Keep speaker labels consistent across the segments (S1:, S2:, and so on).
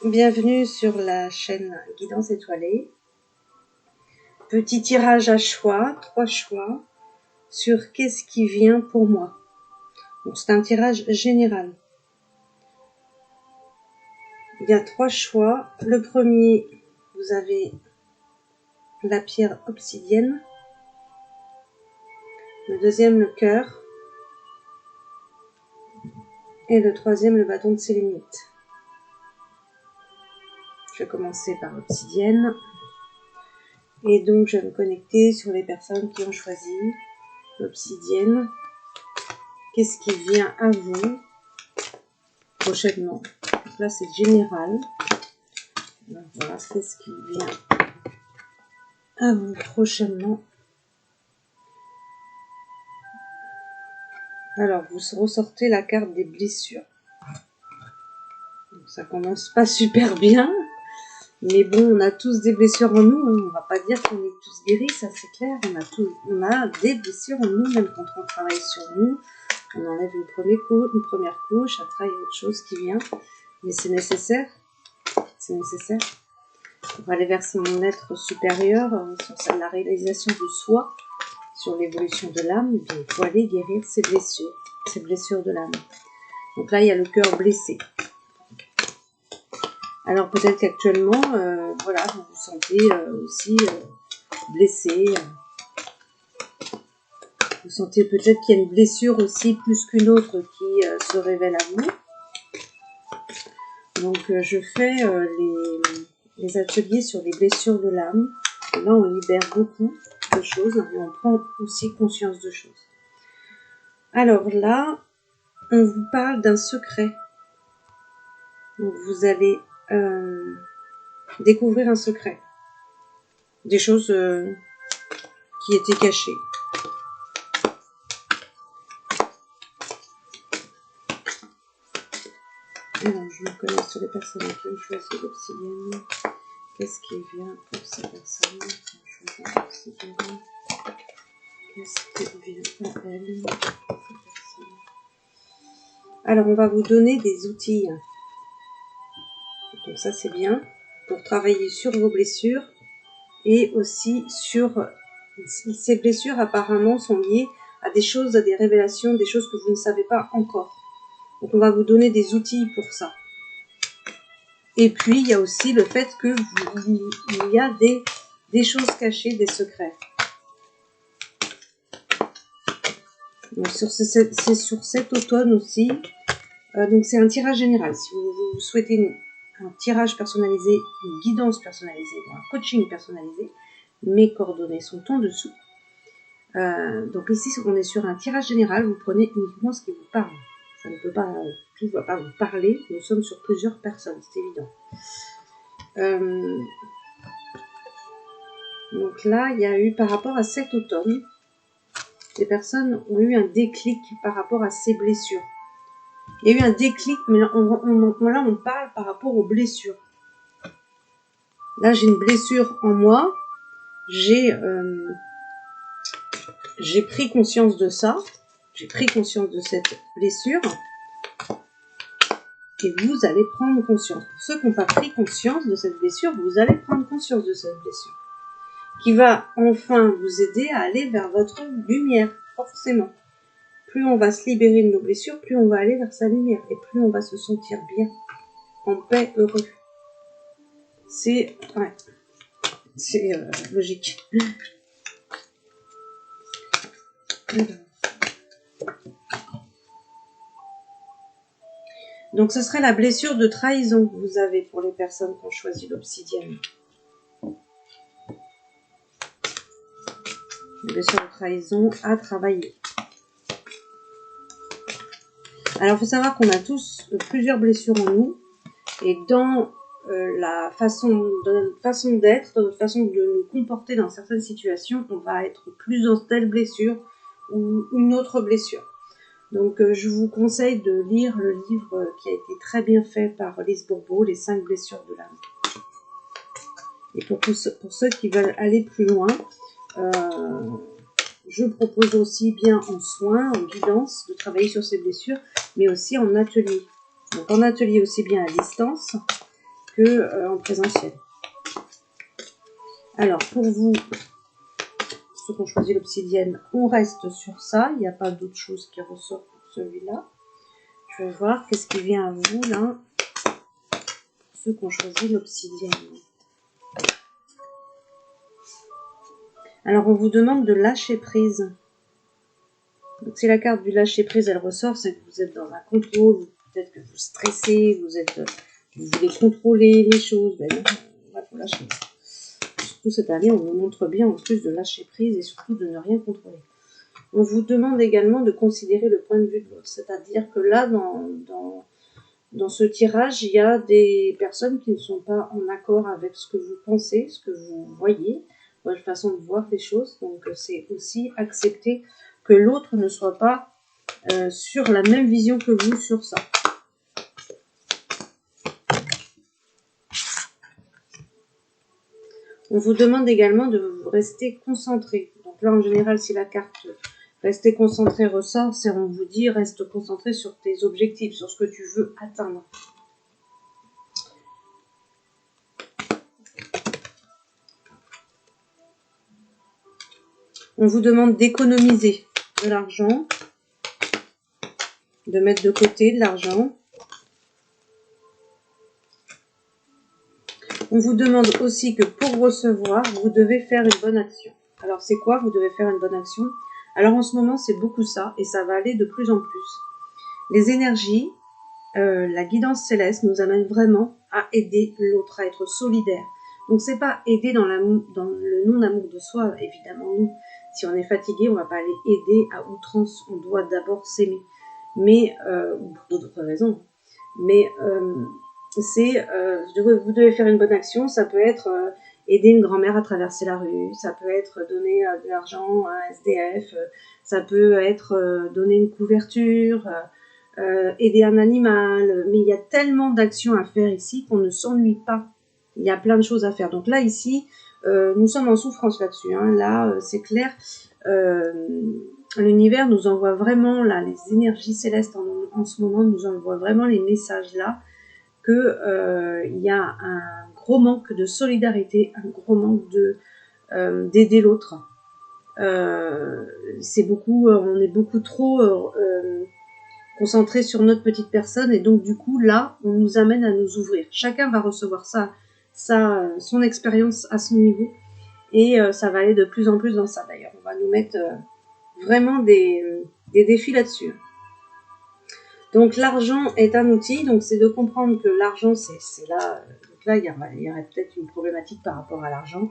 S1: Bienvenue sur la chaîne Guidance Étoilée. Petit tirage à choix, 3 choix, sur qu'est-ce qui vient pour moi. C'est un tirage général. Il y a 3 choix. Le premier, vous avez la pierre obsidienne. Le deuxième, le cœur. Et le troisième, le bâton de sélénite. Je vais commencer par l'obsidienne. Et donc, je vais me connecter sur les personnes qui ont choisi l'obsidienne. Qu'est-ce qui vient à vous prochainement? Là, c'est général. Donc, voilà, qu'est-ce qui vient à vous prochainement? Alors, vous ressortez la carte des blessures. Donc, ça commence pas super bien. Mais bon, on a tous des blessures en nous. On va pas dire qu'on est tous guéris, ça c'est clair. On a des blessures en nous, même quand on travaille sur nous. On enlève une première couche, après il y a autre chose qui vient. Mais c'est nécessaire. C'est nécessaire. Pour aller vers son être supérieur, sur la réalisation de soi, sur l'évolution de l'âme, il faut aller guérir ses blessures de l'âme. Donc là, il y a le cœur blessé. Alors peut-être qu'actuellement, voilà, vous vous sentez aussi blessé. Vous sentez peut-être qu'il y a une blessure aussi plus qu'une autre qui se révèle à vous. Donc je fais les ateliers sur les blessures de l'âme. Là, on libère beaucoup de choses et on prend aussi conscience de choses. Alors là, on vous parle d'un secret. Donc vous allez découvrir un secret. Des choses qui étaient cachées. Alors, je me connais sur les personnes qui ont choisi l'obsidienne. Qu'est-ce qui vient pour ces personnes qui ont choisi l'obsidienne? Qu'est-ce qui vient à elles, ces personnes? Alors, on va vous donner des outils. Donc ça, c'est bien. Pour travailler sur vos blessures. Et aussi sur... Ces blessures, apparemment, sont liées à des choses, à des révélations, des choses que vous ne savez pas encore. Donc, on va vous donner des outils pour ça. Et puis, il y a aussi le fait que il y a des choses cachées, des secrets. Donc, c'est sur cet automne aussi. Donc, c'est un tirage général. Si vous souhaitez un tirage personnalisé, une guidance personnalisée, un coaching personnalisé, mes coordonnées sont en dessous. Donc ici, on est sur un tirage général. Vous prenez uniquement ce qui vous parle. Ça ne peut pas, tout ne va pas vous parler. Nous sommes sur plusieurs personnes, c'est évident. Donc là, il y a eu, par rapport à cet automne, des personnes ont eu un déclic par rapport à ces blessures. Il y a eu un déclic, mais là, on parle par rapport aux blessures. Là, j'ai une blessure en moi. J'ai pris conscience de ça. J'ai pris conscience de cette blessure. Et vous allez prendre conscience. Pour ceux qui n'ont pas pris conscience de cette blessure, vous allez prendre conscience de cette blessure. Qui va enfin vous aider à aller vers votre lumière, forcément. Plus on va se libérer de nos blessures, plus on va aller vers sa lumière. Et plus on va se sentir bien, en paix, heureux. C'est logique. Donc ce serait la blessure de trahison que vous avez pour les personnes qui ont choisi l'obsidienne. La blessure de trahison à travailler. Alors il faut savoir qu'on a tous plusieurs blessures en nous. Et dans la façon d'être, dans notre façon de nous comporter dans certaines situations, on va être plus dans telle blessure ou une autre blessure. Donc je vous conseille de lire le livre qui a été très bien fait par Lise Bourbeau, Les 5 blessures de l'âme. Et pour ceux qui veulent aller plus loin, je propose aussi bien en soins, en guidance, de travailler sur ces blessures, mais aussi en atelier. Donc en atelier aussi bien à distance que en présentiel. Alors pour vous, ceux qui ont choisi l'obsidienne, on reste sur ça. Il n'y a pas d'autre chose qui ressort pour celui-là. Je vais voir qu'est-ce qui vient à vous là. Ceux qui ont choisi l'obsidienne. Alors on vous demande de lâcher prise. Donc si la carte du lâcher prise elle ressort, c'est que vous êtes dans un contrôle, peut-être que vous stressez, vous voulez contrôler les choses. Ben non, là faut lâcher. Surtout cette année, on vous montre bien en plus de lâcher prise et surtout de ne rien contrôler. On vous demande également de considérer le point de vue de l'autre, c'est-à-dire que là dans ce tirage, il y a des personnes qui ne sont pas en accord avec ce que vous pensez, ce que vous voyez, votre façon de voir les choses. Donc c'est aussi accepter que l'autre ne soit pas sur la même vision que vous sur ça. On vous demande également de rester concentré. Donc là, en général, si la carte rester concentré ressort, c'est on vous dit reste concentré sur tes objectifs, sur ce que tu veux atteindre. On vous demande d'économiser de l'argent, de mettre de côté de l'argent. On vous demande aussi que pour recevoir, vous devez faire une bonne action. Alors c'est quoi? Vous devez faire une bonne action. Alors en ce moment, c'est beaucoup ça, et ça va aller de plus en plus. Les énergies, la guidance céleste nous amène vraiment à aider l'autre, à être solidaire. Donc c'est pas aider dans le non-amour de soi, évidemment. Nous, si on est fatigué, on va pas aller aider à outrance. On doit d'abord s'aimer, mais ou pour d'autres raisons. Mais vous devez faire une bonne action. Ça peut être aider une grand-mère à traverser la rue, ça peut être donner de l'argent à un SDF, ça peut être donner une couverture, aider un animal, mais il y a tellement d'actions à faire ici qu'on ne s'ennuie pas. Il y a plein de choses à faire. Donc là, ici, nous sommes en souffrance là-dessus. Hein. Là, c'est clair. L'univers nous envoie vraiment, là, les énergies célestes en ce moment nous envoient vraiment les messages là que il y a un gros manque de solidarité, un gros manque d'aider l'autre. C'est beaucoup, on est beaucoup trop concentré sur notre petite personne et donc du coup là on nous amène à nous ouvrir. Chacun va recevoir son expérience à son niveau et ça va aller de plus en plus dans ça. D'ailleurs on va nous mettre vraiment des défis là-dessus. Donc l'argent est un outil, donc c'est de comprendre que l'argent c'est là, donc là il y aurait peut-être une problématique par rapport à l'argent.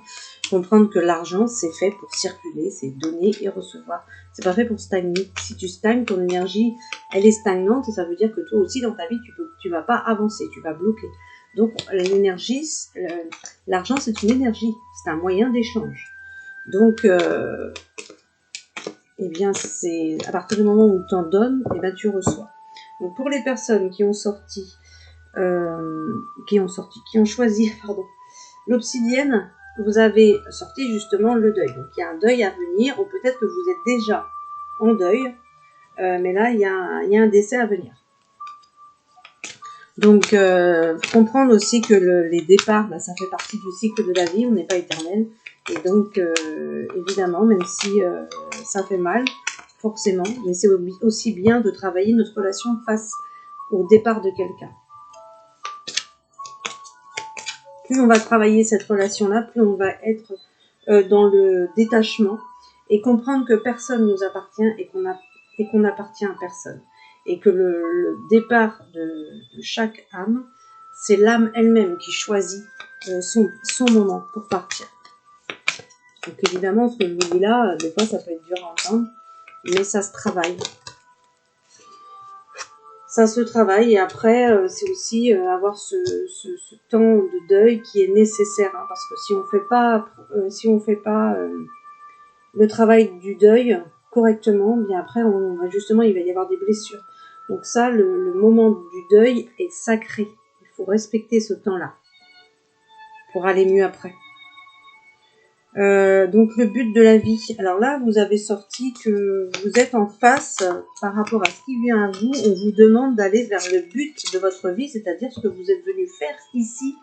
S1: Comprendre que l'argent c'est fait pour circuler, c'est donner et recevoir. C'est pas fait pour stagner. Si tu stagnes, ton énergie elle est stagnante et ça veut dire que toi aussi dans ta vie tu vas pas avancer, tu vas bloquer. Donc l'énergie, l'argent c'est une énergie, c'est un moyen d'échange. Donc eh bien c'est à partir du moment où tu en donnes, eh bien tu reçois. Donc pour les personnes qui ont choisi l'obsidienne, vous avez sorti justement le deuil. Donc il y a un deuil à venir, ou peut-être que vous êtes déjà en deuil, mais là il y a un décès à venir. Donc comprendre aussi que les départs, ça fait partie du cycle de la vie, on n'est pas éternel. Et donc évidemment, même si ça fait mal, forcément, mais c'est aussi bien de travailler notre relation face au départ de quelqu'un. Plus on va travailler cette relation-là, plus on va être dans le détachement et comprendre que personne ne nous appartient et qu'on appartient à personne. Et que le départ de chaque âme, c'est l'âme elle-même qui choisit son moment pour partir. Donc évidemment, ce que je vous dis là, des fois ça peut être dur à entendre, mais ça se travaille. Ça se travaille et après c'est aussi avoir ce temps de deuil qui est nécessaire hein, parce que si on fait pas le travail du deuil correctement, bien après justement il va y avoir des blessures. Donc ça le moment du deuil est sacré. Il faut respecter ce temps-là pour aller mieux après. Donc le but de la vie. Alors là, vous avez sorti que vous êtes en face par rapport à ce qui vient à vous. On vous demande d'aller vers le but de votre vie, c'est-à-dire ce que vous êtes venu faire ici.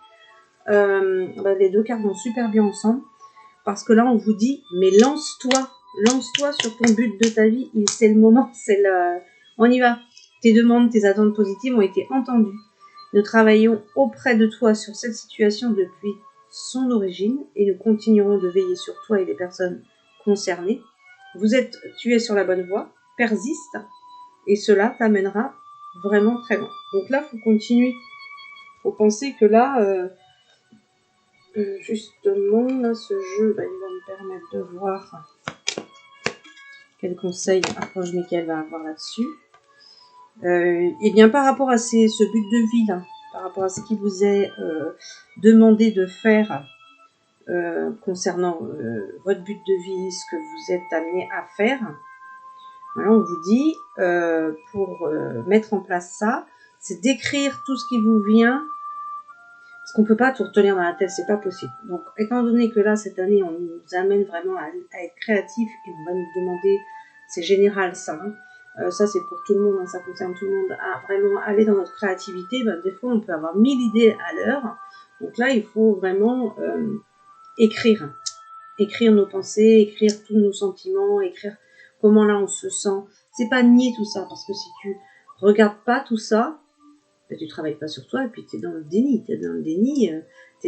S1: Les deux cartes vont super bien ensemble. Parce que là, on vous dit, mais lance-toi sur ton but de ta vie. C'est le moment, on y va. Tes demandes, tes attentes positives ont été entendues. Nous travaillons auprès de toi sur cette situation depuis son origine et nous continuerons de veiller sur toi et les personnes concernées. Tu es sur la bonne voie, persiste et cela t'amènera vraiment très loin. Donc là, il faut continuer. Il faut penser que là, justement, là, ce jeu, il va me permettre de voir quel conseil approche Michael va avoir là-dessus. Et bien par rapport à ce but de vie là, par rapport à ce qui vous est demandé de faire concernant votre but de vie, ce que vous êtes amené à faire, voilà, on vous dit pour mettre en place ça, c'est d'écrire tout ce qui vous vient, parce qu'on peut pas tout retenir dans la tête, c'est pas possible. Donc étant donné que là cette année on nous amène vraiment à être créatif et on va nous demander, c'est général ça, hein, ça c'est pour tout le monde, hein, ça concerne tout le monde, à vraiment aller dans notre créativité. Des fois on peut avoir 1000 idées à l'heure, donc là il faut vraiment écrire nos pensées, écrire tous nos sentiments, écrire comment là on se sent. C'est pas nier tout ça, parce que si tu regardes pas tout ça, tu travailles pas sur toi et puis tu es dans le déni. Tu es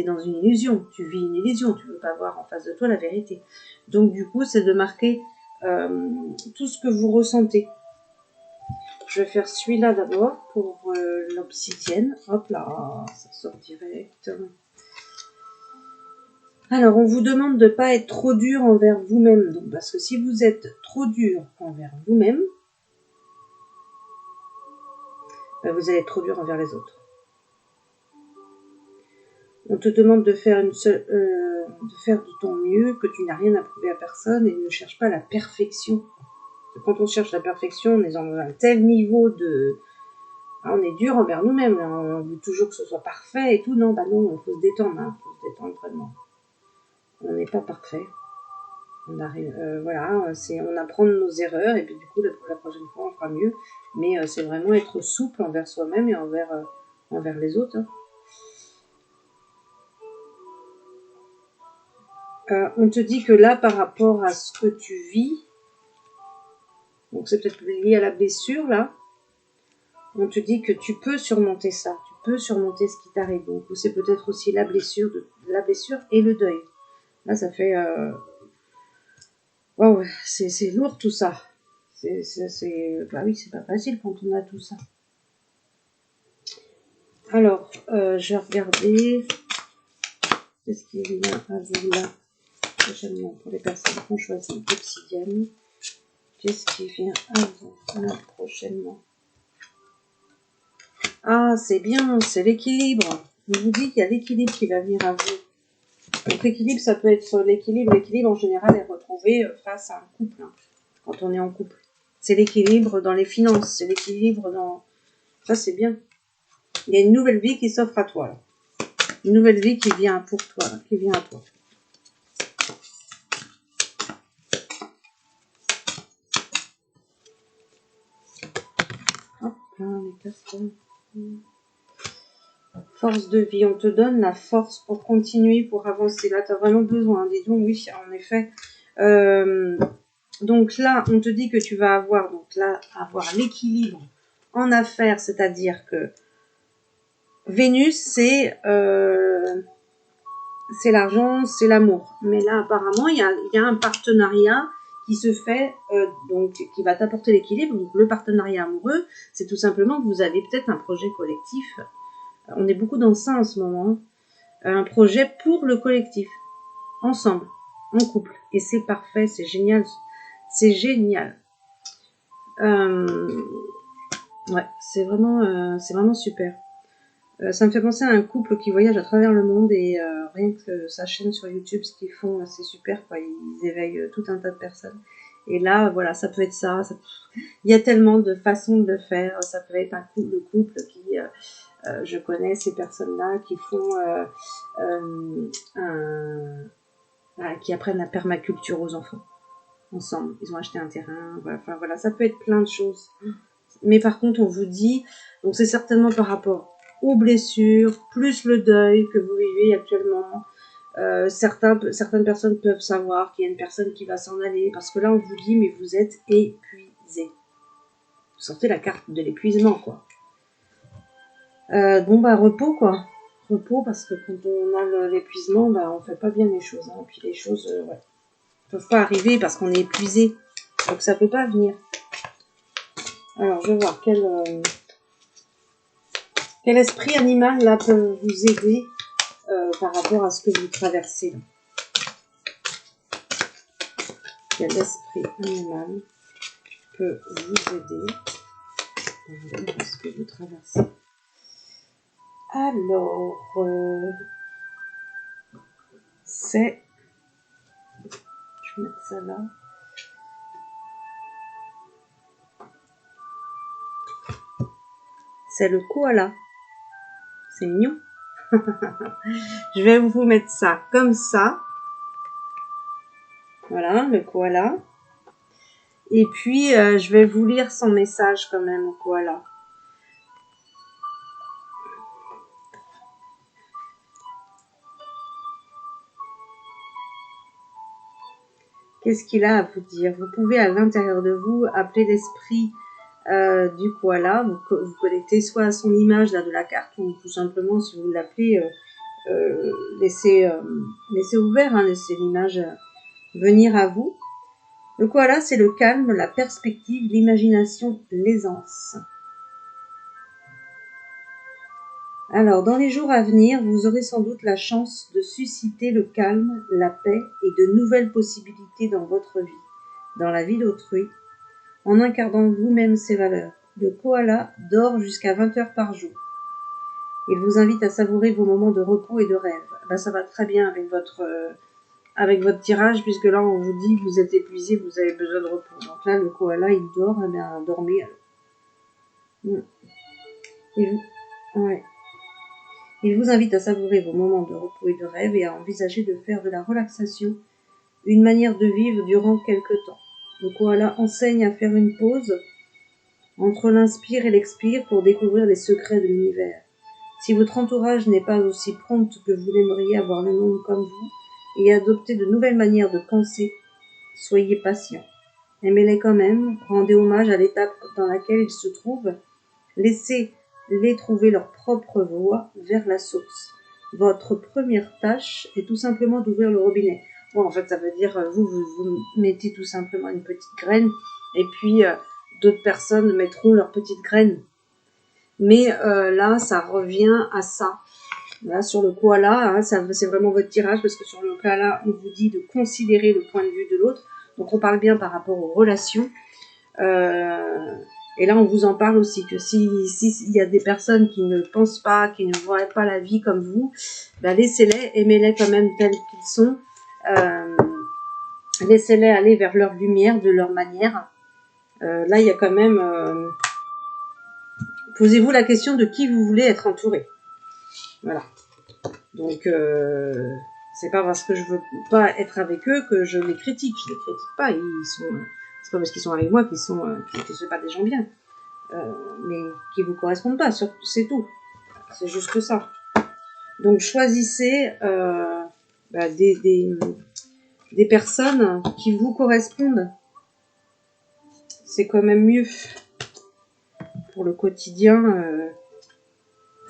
S1: dans une illusion. Tu vis une illusion. Tu veux pas voir en face de toi la vérité. Donc du coup, c'est de marquer tout ce que vous ressentez. Je vais faire celui-là d'abord pour l'obsidienne. Hop là, ça sort direct. Alors, on vous demande de ne pas être trop dur envers vous-même. Donc, parce que si vous êtes trop dur envers vous-même, vous allez être trop dur envers les autres. On te demande de faire de faire de ton mieux, que tu n'as rien à prouver à personne et ne cherche pas la perfection. Quand on cherche la perfection, on est dans un tel niveau de... on est dur envers nous-mêmes, on veut toujours que ce soit parfait et tout. Non, non, il faut se détendre, hein, faut se détendre vraiment. On n'est pas parfait. On arrive, voilà, on apprend de nos erreurs et puis du coup, la prochaine fois, on fera mieux. Mais c'est vraiment être souple envers soi-même et envers les autres. Hein. On te dit que là, par rapport à ce que tu vis, donc c'est peut-être lié à la blessure, là, on te dit que tu peux surmonter ça, tu peux surmonter ce qui t'arrive. Donc c'est peut-être aussi la blessure et le deuil. Là, ça fait... wow, c'est lourd tout ça. Bah oui, c'est pas facile quand on a tout ça. Alors, je vais regarder... Qu'est-ce qui vient à vous là prochainement pour les personnes qui ont choisi l'obsidienne. Qu'est-ce qui vient à vous là prochainement? Ah, c'est bien, c'est l'équilibre. Je vous dis qu'il y a l'équilibre qui va venir à vous. Donc l'équilibre, ça peut être l'équilibre. L'équilibre, en général, est retrouvé face à un couple, hein, quand on est en couple. C'est l'équilibre dans les finances, c'est l'équilibre dans... Ça, c'est bien. Il y a une nouvelle vie qui s'offre à toi, là. Une nouvelle vie qui vient pour toi, là, qui vient à toi. Hop, là, les personnes... Force de vie, on te donne la force pour continuer, pour avancer. Là, tu as vraiment besoin. Dis donc, oui, en effet. Donc là, on te dit que tu vas avoir l'équilibre en affaires, c'est-à-dire que Vénus, c'est l'argent, c'est l'amour. Mais là, apparemment, il y a un partenariat qui se fait, donc qui va t'apporter l'équilibre. Donc le partenariat amoureux, c'est tout simplement que vous avez peut-être un projet collectif. On est beaucoup dans ça en ce moment. Un projet pour le collectif. Ensemble. En couple. Et c'est parfait. C'est génial. C'est génial. Ouais. C'est vraiment super. Ça me fait penser à un couple qui voyage à travers le monde et rien que sa chaîne sur YouTube, ce qu'ils font, c'est super, quoi. Ils éveillent tout un tas de personnes. Et là, voilà, ça peut être ça. Il y a tellement de façons de le faire. Ça peut être le couple qui... je connais ces personnes-là qui font voilà, qui apprennent la permaculture aux enfants. Ensemble, ils ont acheté un terrain, voilà, enfin voilà, ça peut être plein de choses. Mais par contre, on vous dit, donc c'est certainement par rapport aux blessures, plus le deuil que vous vivez actuellement. Certaines personnes peuvent savoir qu'il y a une personne qui va s'en aller, parce que là, on vous dit, mais vous êtes épuisé. Vous sortez la carte de l'épuisement, quoi. Bon, bah, repos, quoi. Repos, parce que quand on a l'épuisement, bah, on fait pas bien les choses. Hein. Puis les choses, ouais, peuvent pas arriver parce qu'on est épuisé. Donc ça peut pas venir. Alors, je vais voir quel esprit animal, là, peut vous aider par rapport à ce que vous traversez. Là. Quel esprit animal peut vous aider par rapport à ce que vous traversez. Alors, c'est... Je vais mettre ça là. C'est le koala. C'est mignon. Je vais vous mettre ça comme ça. Voilà, le koala. Et puis, je vais vous lire son message quand même au koala. Qu'est-ce qu'il a à vous dire? Vous pouvez à l'intérieur de vous appeler l'esprit du koala. Vous connectez soit à son image là de la carte ou tout simplement si vous l'appelez, laissez ouvert, hein, laissez l'image venir à vous. Le koala, c'est le calme, la perspective, l'imagination, l'aisance. Alors, dans les jours à venir, vous aurez sans doute la chance de susciter le calme, la paix et de nouvelles possibilités dans votre vie, dans la vie d'autrui, en incarnant vous-même ces valeurs. Le koala dort jusqu'à 20 heures par jour. Il vous invite à savourer vos moments de repos et de rêve. Ben, ça va très bien avec votre tirage, puisque là, on vous dit, vous êtes épuisé, vous avez besoin de repos. Donc là, le koala, il dort, eh bien, dormez alors. Ouais. Il vous invite à savourer vos moments de repos et de rêve et à envisager de faire de la relaxation une manière de vivre durant quelque temps. Le koala enseigne à faire une pause entre l'inspire et l'expire pour découvrir les secrets de l'univers. Si votre entourage n'est pas aussi prompt que vous l'aimeriez avoir le monde comme vous et adopter de nouvelles manières de penser, soyez patient. Aimez-les quand même, rendez hommage à l'étape dans laquelle ils se trouvent, laissez-les trouver leur propre voie vers la source. Votre première tâche est tout simplement d'ouvrir le robinet. Bon, en fait, ça veut dire, vous mettez tout simplement une petite graine, et puis d'autres personnes mettront leur petite graine. Mais là, ça revient à ça. Là, sur le koala, hein, c'est vraiment votre tirage, parce que sur le koala, on vous dit de considérer le point de vue de l'autre. Donc, on parle bien par rapport aux relations. Et là, on vous en parle aussi, que si y a des personnes qui ne pensent pas, qui ne voient pas la vie comme vous, bah, laissez-les, aimez-les quand même tels qu'ils sont. Laissez-les aller vers leur lumière, de leur manière. Là, il y a quand même... posez-vous la question de qui vous voulez être entouré. Voilà. Donc, c'est pas parce que je veux pas être avec eux que je les critique. Je les critique pas. C'est pas parce qu'ils sont avec moi qu'ils sont pas des gens bien. Mais qui vous correspondent pas, c'est tout. C'est juste ça. Donc choisissez des personnes qui vous correspondent. C'est quand même mieux pour le quotidien.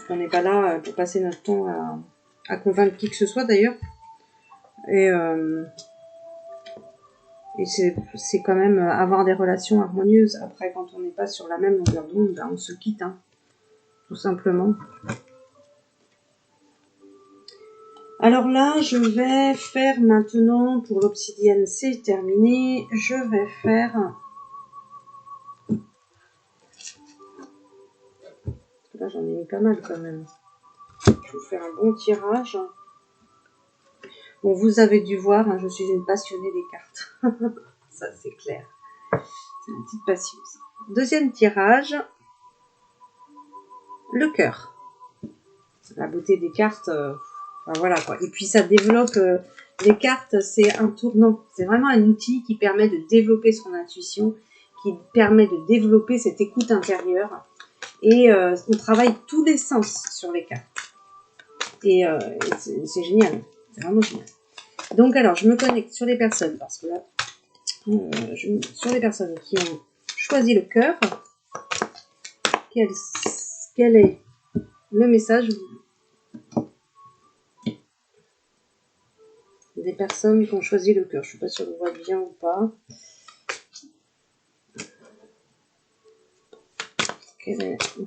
S1: On n'est pas là pour passer notre temps à convaincre qui que ce soit d'ailleurs. Et c'est quand même avoir des relations harmonieuses. Après, quand on n'est pas sur la même longueur d'onde, ben, on se quitte, hein, tout simplement. Alors là, je vais faire maintenant, pour l'obsidienne, c'est terminé. Je vais faire... Là, j'en ai mis pas mal quand même. Je vais vous faire un bon tirage. Bon, vous avez dû voir, hein, je suis une passionnée des cartes. Ça, c'est clair. C'est une petite passion, ça. Deuxième tirage. Le cœur. La beauté des cartes... enfin, voilà, quoi. Et puis, ça développe Les cartes, c'est un tournant. C'est vraiment un outil qui permet de développer son intuition, qui permet de développer cette écoute intérieure. Et on travaille tous les sens sur les cartes. Et c'est génial. C'est vraiment génial. Donc alors, je me connecte sur les personnes, parce que là, sur les personnes qui ont choisi le cœur, quel est le message des personnes qui ont choisi le cœur? Je ne sais pas si on le voit bien ou pas. Quel est le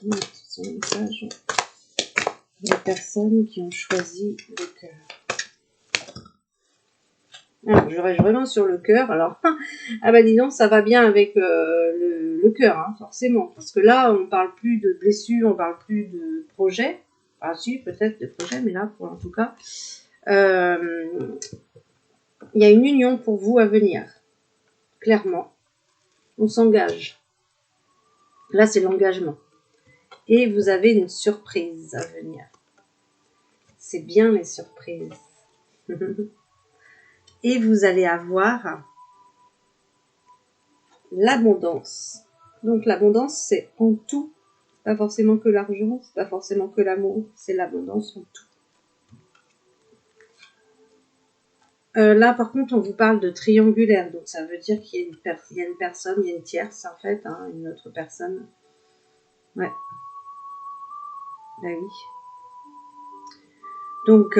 S1: message des personnes qui ont choisi le cœur? Alors, je reste vraiment sur le cœur. Alors, ah bah dis donc, ça va bien avec le cœur, hein, forcément. Parce que là, on parle plus de blessures, on parle plus de projets. Ah si, peut-être de projets, mais là, en tout cas, il y a une union pour vous à venir. Clairement. On s'engage. Là, c'est l'engagement. Et vous avez une surprise à venir. C'est bien les surprises. Et vous allez avoir l'abondance. Donc l'abondance, c'est en tout. Pas forcément que l'argent, c'est pas forcément que l'amour, c'est l'abondance en tout. Là, par contre, on vous parle de triangulaire. Donc ça veut dire qu'il y a une personne, il y a une tierce, en fait, hein, une autre personne. Ouais. Bah oui. Donc,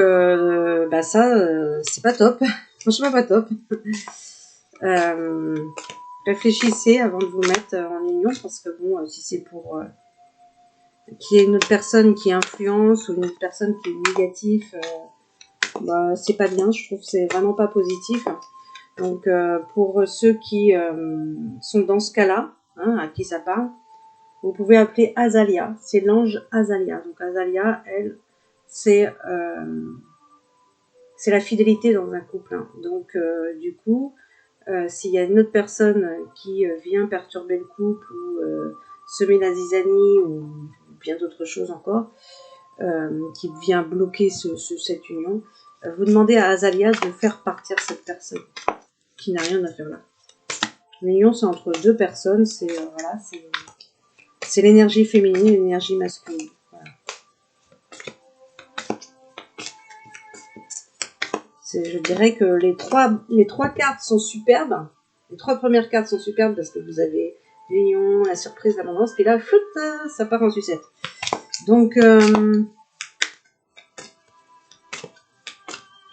S1: ça, c'est pas top. Franchement, pas top. Réfléchissez avant de vous mettre en union, parce que bon, si c'est pour qu'il y ait une autre personne qui influence ou une autre personne qui est négative, c'est pas bien. Je trouve que c'est vraiment pas positif. Donc, pour ceux qui sont dans ce cas-là, hein, à qui ça parle, vous pouvez appeler Azalia. C'est l'ange Azalia. Donc, Azalia, elle, c'est la fidélité dans un couple. Hein. Donc, du coup, s'il y a une autre personne qui vient perturber le couple ou semer la zizanie ou bien d'autres choses encore, qui vient bloquer cette union, vous demandez à Azalia de faire partir cette personne qui n'a rien à faire là. L'union, c'est entre deux personnes, c'est l'énergie féminine et l'énergie masculine. Voilà. Je dirais que les trois cartes sont superbes. Les trois premières cartes sont superbes parce que vous avez l'union, la surprise, l'abondance, puis là, ça part en sucette. Donc,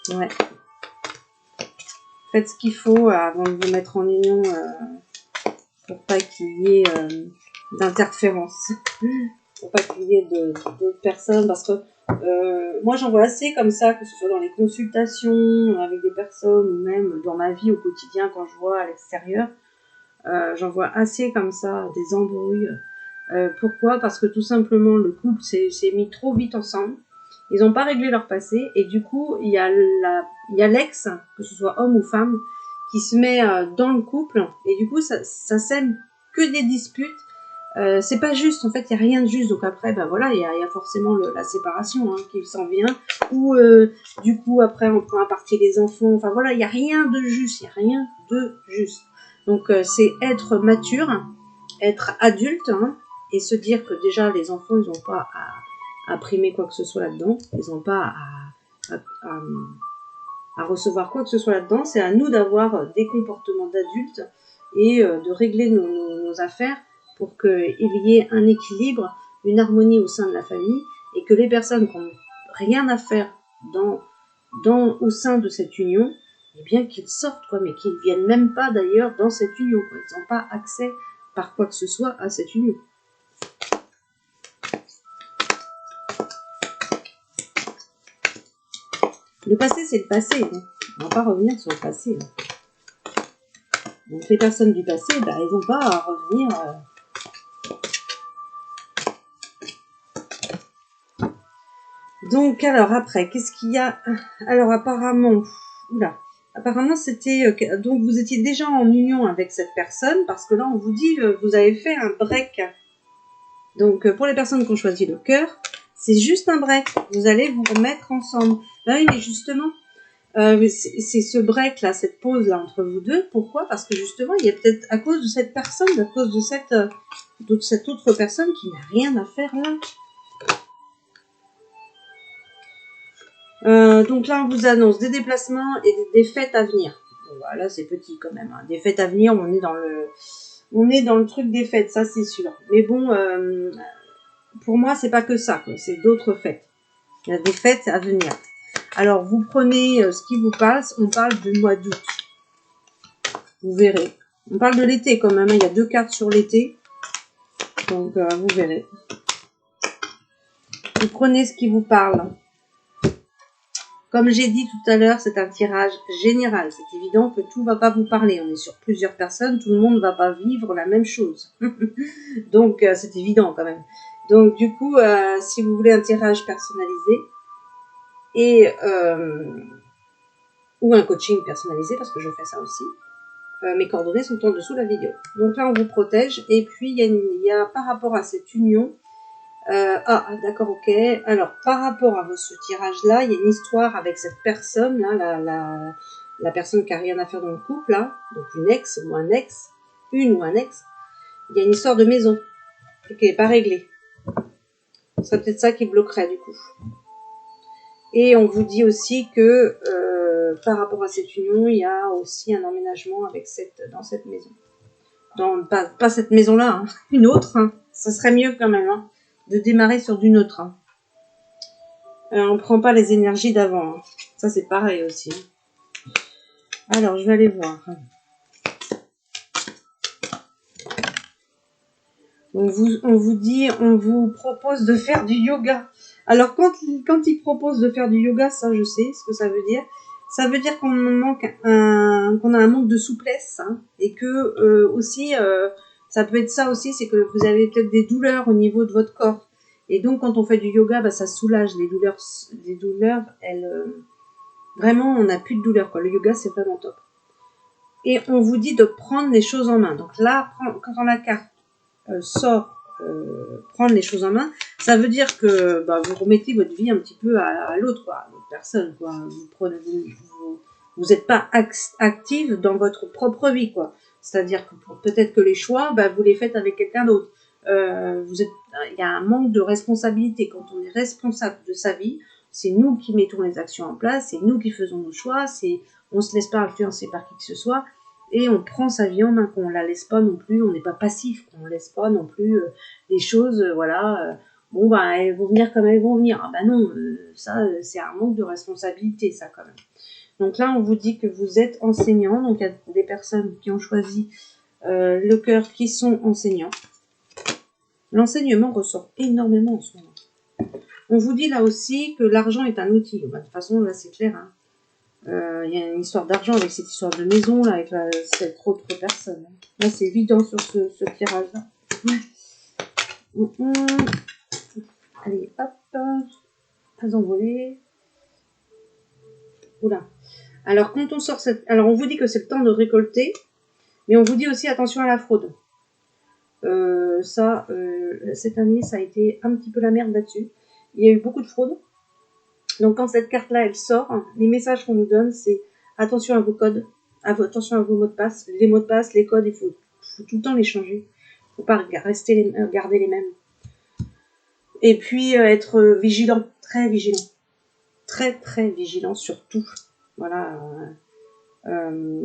S1: ouais. Faites ce qu'il faut avant de vous mettre en union pour pas qu'il y ait d'interférences. Pour pas qu'il y ait d'autres personnes, parce que moi j'en vois assez comme ça, que ce soit dans les consultations avec des personnes ou même dans ma vie au quotidien quand je vois à l'extérieur, j'en vois assez comme ça, des embrouilles. Pourquoi? Parce que tout simplement le couple s'est mis trop vite ensemble, ils n'ont pas réglé leur passé et du coup il y a l'ex, que ce soit homme ou femme, qui se met dans le couple et du coup ça sème que des disputes. C'est pas juste, en fait, il n'y a rien de juste. Donc après, il y a forcément la séparation qui s'en vient. Ou du coup, après, on prend à partie les enfants. Enfin voilà, il n'y a rien de juste. Il n'y a rien de juste. Donc c'est être mature, être adulte, et se dire que déjà, les enfants, ils n'ont pas à primer quoi que ce soit là-dedans. Ils n'ont pas à recevoir quoi que ce soit là-dedans. C'est à nous d'avoir des comportements d'adultes et de régler nos affaires pour qu'il y ait un équilibre, une harmonie au sein de la famille et que les personnes qui n'ont rien à faire au sein de cette union, eh bien qu'ils sortent, mais qu'ils ne viennent même pas d'ailleurs dans cette union. Ils n'ont pas accès par quoi que ce soit à cette union. Le passé, c'est le passé. On ne va pas revenir sur le passé. Donc les personnes du passé, ils n'ont pas à revenir... Donc, alors après, qu'est-ce qu'il y a? Alors apparemment, c'était... donc vous étiez déjà en union avec cette personne, parce que là on vous dit, vous avez fait un break. Donc pour les personnes qui ont choisi le cœur, C'est juste un break. Vous allez vous remettre ensemble. Ben oui, mais justement, c'est ce break là, cette pause là entre vous deux. Pourquoi? Parce que justement, il y a peut-être à cause de cette personne, à cause de cette autre personne qui n'a rien à faire là. Donc là, on vous annonce des déplacements et des fêtes à venir. Bon, voilà, c'est petit quand même. Hein. Des fêtes à venir, on est dans le truc des fêtes, ça c'est sûr. Mais bon, pour moi, c'est pas que ça, quoi. C'est d'autres fêtes. Il y a des fêtes à venir. Alors, vous prenez ce qui vous passe. On parle du mois d'août. Vous verrez. On parle de l'été quand même. Hein. Il y a 2 cartes sur l'été. Donc, vous verrez. Vous prenez ce qui vous parle. Comme j'ai dit tout à l'heure, c'est un tirage général. C'est évident que tout ne va pas vous parler. On est sur plusieurs personnes. Tout le monde ne va pas vivre la même chose. Donc, c'est évident quand même. Donc, du coup, si vous voulez un tirage personnalisé ou un coaching personnalisé, parce que je fais ça aussi, mes coordonnées sont en dessous de la vidéo. Donc là, on vous protège. Et puis, il y a par rapport à cette union, d'accord, ok. Alors, par rapport à ce tirage-là, il y a une histoire avec cette personne, là, la personne qui n'a rien à faire dans le couple, là, donc une ex ou un ex, une ou un ex. Il y a une histoire de maison qui n'est pas réglée. Ce serait peut-être ça qui bloquerait, du coup. Et on vous dit aussi que, par rapport à cette union, il y a aussi un emménagement dans cette maison. Pas cette maison-là, hein, une autre. Hein. Ça serait mieux quand même. Hein. De démarrer sur d'une autre. Hein. On ne prend pas les énergies d'avant. Hein. Ça, c'est pareil aussi. Alors, je vais aller voir. On vous propose de faire du yoga. Alors, quand il propose de faire du yoga, ça, je sais ce que ça veut dire. Ça veut dire qu'on a un manque de souplesse. Hein, et que, aussi, ça peut être ça aussi, c'est que vous avez peut-être des douleurs au niveau de votre corps. Et donc, quand on fait du yoga, bah, ça soulage les douleurs. Les douleurs, vraiment, on n'a plus de douleurs. Quoi. Le yoga, c'est vraiment top. Et on vous dit de prendre les choses en main. Donc là, quand la carte sort prendre les choses en main, ça veut dire que vous remettez votre vie un petit peu à l'autre, quoi, à l'autre personne. Quoi. Vous n'êtes pas active dans votre propre vie. Quoi. C'est-à-dire que peut-être que les choix, vous les faites avec quelqu'un d'autre. Il y a un manque de responsabilité. Quand on est responsable de sa vie, c'est nous qui mettons les actions en place, c'est nous qui faisons nos choix, on ne se laisse pas influencer par qui que ce soit, et on prend sa vie en main, qu'on ne la laisse pas non plus, on n'est pas passif, qu'on ne laisse pas non plus les choses, elles vont venir comme elles vont venir. Ah non, ça, c'est un manque de responsabilité, ça, quand même. Donc là, on vous dit que vous êtes enseignant, donc il y a des personnes qui ont choisi le cœur qui sont enseignants. L'enseignement ressort énormément en ce moment. On vous dit là aussi que l'argent est un outil. De toute façon, là, c'est clair. Hein. Y a une histoire d'argent avec cette histoire de maison, là, avec cette autre personne. Là, c'est évident sur ce tirage-là. Allez, hop. Pas envolé. Oula. Alors, quand on sort Alors, on vous dit que c'est le temps de récolter, mais on vous dit aussi attention à la fraude. Cette année, ça a été un petit peu la merde là-dessus. Il y a eu beaucoup de fraude. Donc, quand cette carte-là, elle sort, les messages qu'on nous donne, c'est attention à vos codes, attention à vos mots de passe. Les mots de passe, les codes, il faut tout le temps les changer. Il ne faut pas garder les mêmes. Et puis, être vigilant, très vigilant. Très, très vigilant sur tout. Voilà.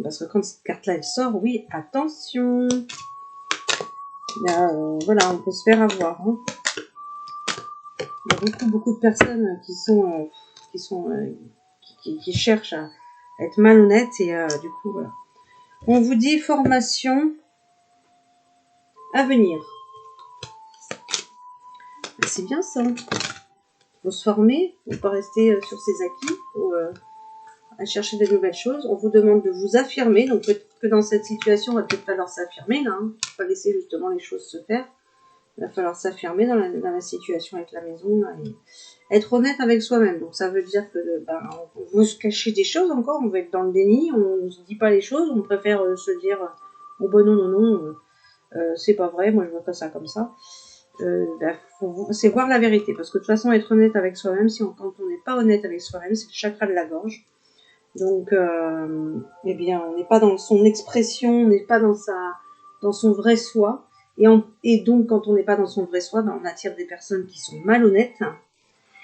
S1: Parce que quand cette carte-là, elle sort, oui, attention. Là, voilà, on peut se faire avoir. Hein. Il y a beaucoup de personnes qui cherchent à être malhonnêtes et du coup, voilà. On vous dit formation à venir. C'est bien ça. Il faut se former, il ne faut pas rester sur ses acquis, il faut à chercher de nouvelles choses. On vous demande de vous affirmer, donc peut-être que dans cette situation, il va peut-être falloir s'affirmer, là. Hein. Il ne faut pas laisser justement les choses se faire. Il va falloir s'affirmer dans la situation avec la maison, là, et être honnête avec soi-même. Donc ça veut dire que on veut se cacher des choses encore, on veut être dans le déni, on ne se dit pas les choses, on préfère se dire oh non, c'est pas vrai, moi je vois pas ça comme ça. c'est voir la vérité. Parce que de toute façon, être honnête avec soi-même, quand on n'est pas honnête avec soi-même, c'est le chakra de la gorge. Donc, eh bien, on n'est pas dans son expression, on n'est pas dans son vrai soi. Et donc, quand on n'est pas dans son vrai soi, ben, on attire des personnes qui sont malhonnêtes.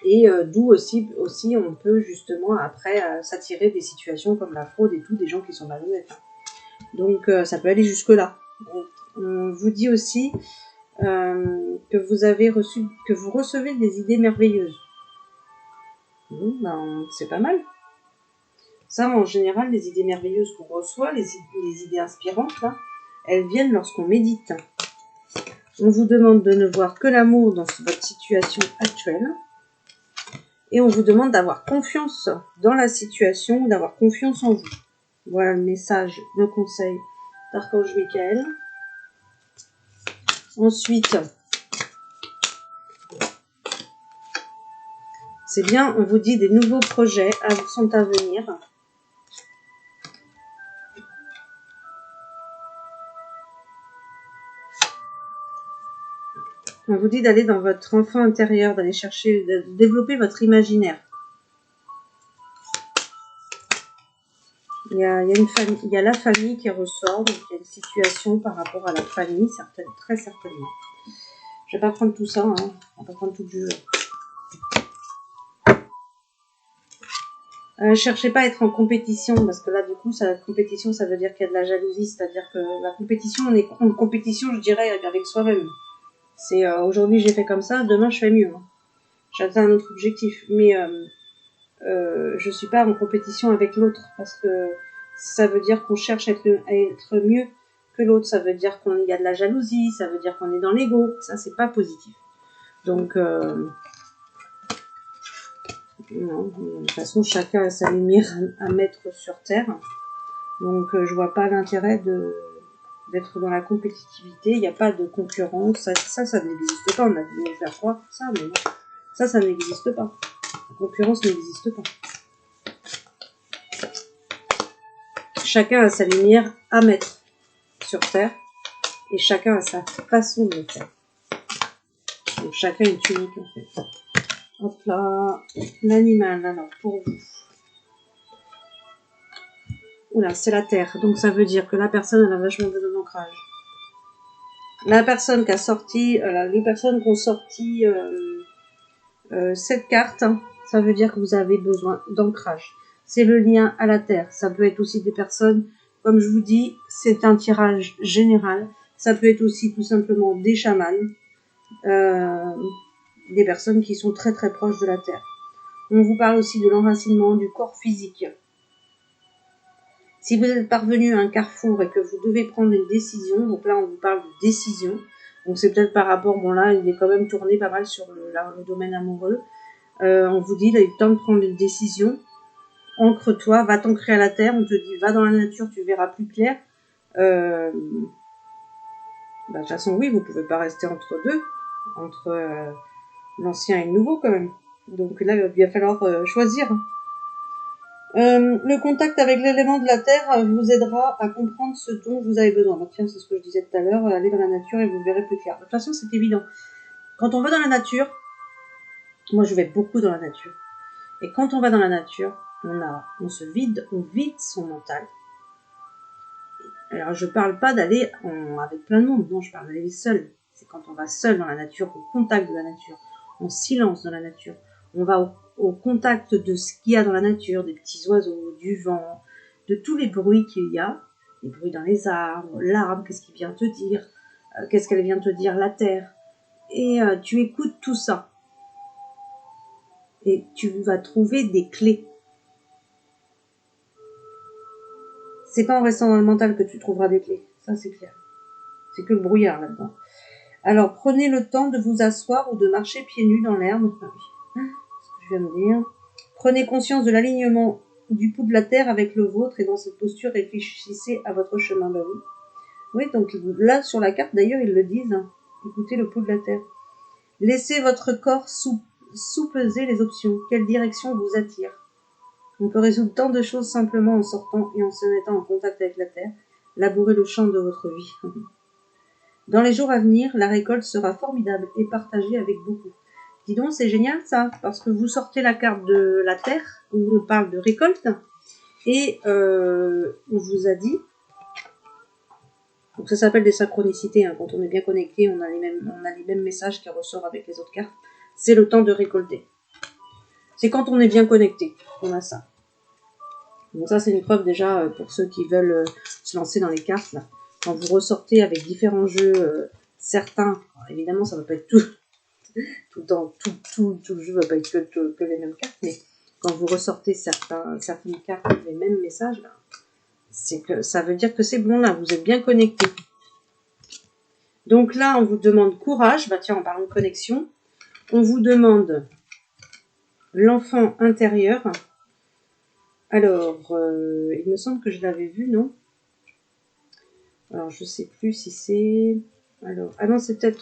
S1: Et d'où aussi, on peut justement après s'attirer des situations comme la fraude et tout, des gens qui sont malhonnêtes. Donc, ça peut aller jusque-là. On vous dit aussi que vous recevez des idées merveilleuses. Ben, c'est pas mal. Ça, en général, les idées merveilleuses qu'on reçoit, les idées inspirantes, là, elles viennent lorsqu'on médite. On vous demande de ne voir que l'amour dans votre situation actuelle. Et on vous demande d'avoir confiance dans la situation, d'avoir confiance en vous. Voilà le message, le conseil d'Archange Michael. Ensuite, c'est bien, on vous dit des nouveaux projets sont à venir. On vous dit d'aller dans votre enfant intérieur, d'aller chercher, de développer votre imaginaire. Il y a la famille qui ressort, donc il y a une situation par rapport à la famille, très certainement. Je vais pas prendre tout ça, hein. On va pas prendre tout le jeu. Cherchez pas à être en compétition, parce que là, du coup, la compétition, ça veut dire qu'il y a de la jalousie, c'est-à-dire que la compétition, on est en compétition, je dirais, avec soi-même. C'est aujourd'hui j'ai fait comme ça, demain je fais mieux. Hein. J'atteins un autre objectif, mais je suis pas en compétition avec l'autre, parce que ça veut dire qu'on cherche à être mieux que l'autre, ça veut dire qu'il y a de la jalousie, ça veut dire qu'on est dans l'ego, ça c'est pas positif. Donc, non, de toute façon, chacun a sa lumière à mettre sur Terre. Donc, je vois pas l'intérêt d'être dans la compétitivité. Il n'y a pas de concurrence. Ça n'existe pas. On a dû nous faire croire ça, mais non. Ça n'existe pas. La concurrence n'existe pas. Chacun a sa lumière à mettre sur Terre. Et chacun a sa façon de le faire. Donc, chacun est unique, en fait. Hop là. L'animal, alors, pour vous. Oula, c'est la terre. Donc ça veut dire que la personne, elle a vachement besoin d'ancrage. La personne qui a sorti, les personnes qui ont sorti cette carte, hein, ça veut dire que vous avez besoin d'ancrage. C'est le lien à la terre. Ça peut être aussi des personnes, comme je vous dis, c'est un tirage général. Ça peut être aussi tout simplement des chamans, des personnes qui sont très très proches de la terre. On vous parle aussi de l'enracinement du corps physique. Si vous êtes parvenu à un carrefour et que vous devez prendre une décision, donc là on vous parle de décision, donc c'est peut-être par rapport, bon là il est quand même tourné pas mal sur le domaine amoureux, on vous dit, il est temps de prendre une décision, ancre-toi, va t'ancrer à la terre, on te dit va dans la nature, tu verras plus clair. De toute façon oui, vous ne pouvez pas rester entre deux, entre l'ancien et le nouveau quand même, donc là il va falloir choisir. Le contact avec l'élément de la terre vous aidera à comprendre ce dont vous avez besoin. Donc, tiens, c'est ce que je disais tout à l'heure, allez dans la nature et vous verrez plus clair. De toute façon, c'est évident. Quand on va dans la nature, moi je vais beaucoup dans la nature. Et quand on va dans la nature, on vide son mental. Alors je parle pas d'aller avec plein de monde, non, je parle d'aller seul. C'est quand on va seul dans la nature, au contact de la nature, en silence dans la nature. On va au contact de ce qu'il y a dans la nature, des petits oiseaux, du vent, de tous les bruits qu'il y a, les bruits dans les arbres, l'arbre, qu'est-ce qu'il vient te dire, qu'est-ce qu'elle vient te dire, la terre. Et tu écoutes tout ça. Et tu vas trouver des clés. C'est pas en restant dans le mental que tu trouveras des clés, ça c'est clair. C'est que le brouillard là-dedans. Alors, prenez le temps de vous asseoir ou de marcher pieds nus dans l'herbe. Enfin, oui, ce que je viens de dire. Prenez conscience de l'alignement du pouls de la terre avec le vôtre et dans cette posture, réfléchissez à votre chemin. Bah oui. Oui, donc là, sur la carte, d'ailleurs, ils le disent. Hein. Écoutez le pouls de la terre. Laissez votre corps sous-peser les options. Quelle direction vous attire? On peut résoudre tant de choses simplement en sortant et en se mettant en contact avec la terre. Labourer le champ de votre vie. Dans les jours à venir, la récolte sera formidable et partagée avec beaucoup. Dis donc, c'est génial ça, parce que vous sortez la carte de la Terre, où on parle de récolte, et on vous a dit, donc ça s'appelle des synchronicités, hein, quand on est bien connecté, on a les mêmes messages qui ressortent avec les autres cartes. C'est le temps de récolter. C'est quand on est bien connecté qu'on a ça. Donc ça, c'est une preuve déjà pour ceux qui veulent se lancer dans les cartes. Là. Quand vous ressortez avec différents jeux, certains, évidemment, ça ne va pas être tout le jeu ne va pas être que les mêmes cartes, mais quand vous ressortez certaines cartes avec les mêmes messages, là, c'est que ça veut dire que c'est bon là, vous êtes bien connecté. Donc là, on vous demande courage. Bah tiens, en parlant de connexion, on vous demande l'enfant intérieur. Alors, il me semble que je l'avais vu, non? Alors, je sais plus si c'est... Alors, ah non, c'est peut-être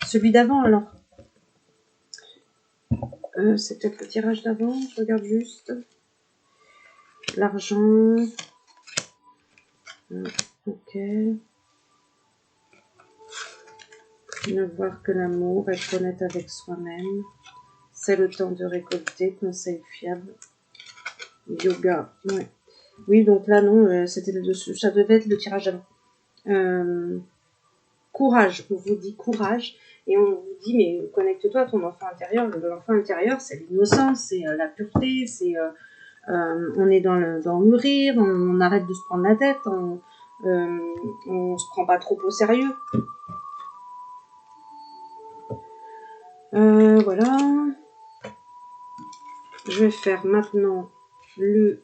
S1: celui d'avant, alors. C'est peut-être le tirage d'avant, je regarde juste. L'argent. Ok. Ne voir que l'amour, être honnête avec soi-même. C'est le temps de récolter, conseil fiable. Yoga, ouais. Oui, donc là, non, c'était le dessus. Ça devait être le tirage d'avant. Courage, on vous dit courage. Et on vous dit, mais connecte-toi à ton enfant intérieur. L'enfant intérieur, c'est l'innocence, c'est la pureté, c'est... on est dans le rire, on arrête de se prendre la tête, on se prend pas trop au sérieux. Voilà. Je vais faire maintenant le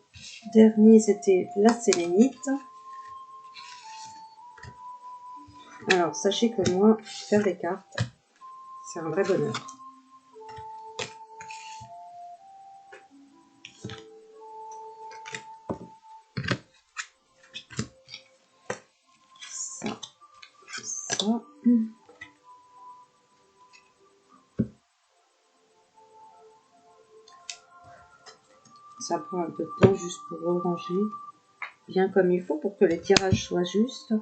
S1: dernier, c'était la sélénite. Alors, sachez que moi, faire les cartes, c'est un vrai bonheur. Ça. Ça prend un peu de temps juste pour ranger bien comme il faut pour que les tirages soient justes.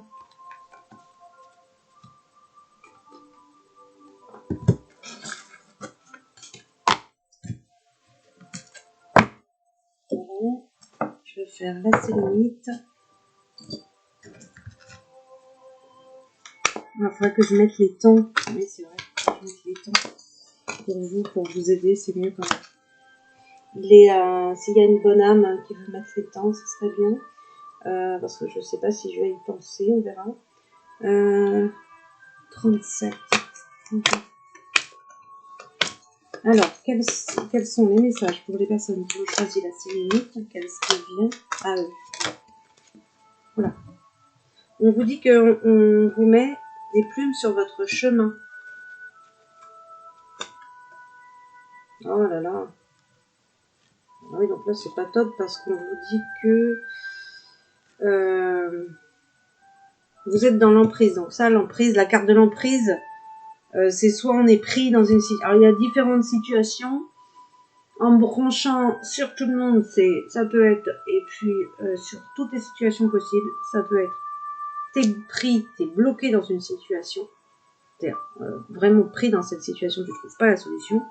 S1: Je vais faire la sélénite. Il faudrait que je mette les temps. Oui, c'est vrai. Je vais mettre les temps pour vous aider. C'est mieux quand même. S'il y a une bonne âme qui veut mettre les temps, ce serait bien. Parce que je ne sais pas si je vais y penser, on verra. 37. Alors, quels sont les messages pour les personnes qui ont choisi la sélénite? Qu'est-ce qui vient à eux? Voilà. On vous dit qu'on vous met des plumes sur votre chemin. Oh là là. Ah oui, donc là, c'est pas top parce qu'on vous dit que vous êtes dans l'emprise. Donc ça, l'emprise, la carte de l'emprise, c'est soit on est pris dans une situation... Alors, il y a différentes situations. En branchant sur tout le monde, ça peut être... Et puis, sur toutes les situations possibles, ça peut être t'es pris, t'es bloqué dans une situation. T'es vraiment pris dans cette situation, tu ne trouves pas la solution.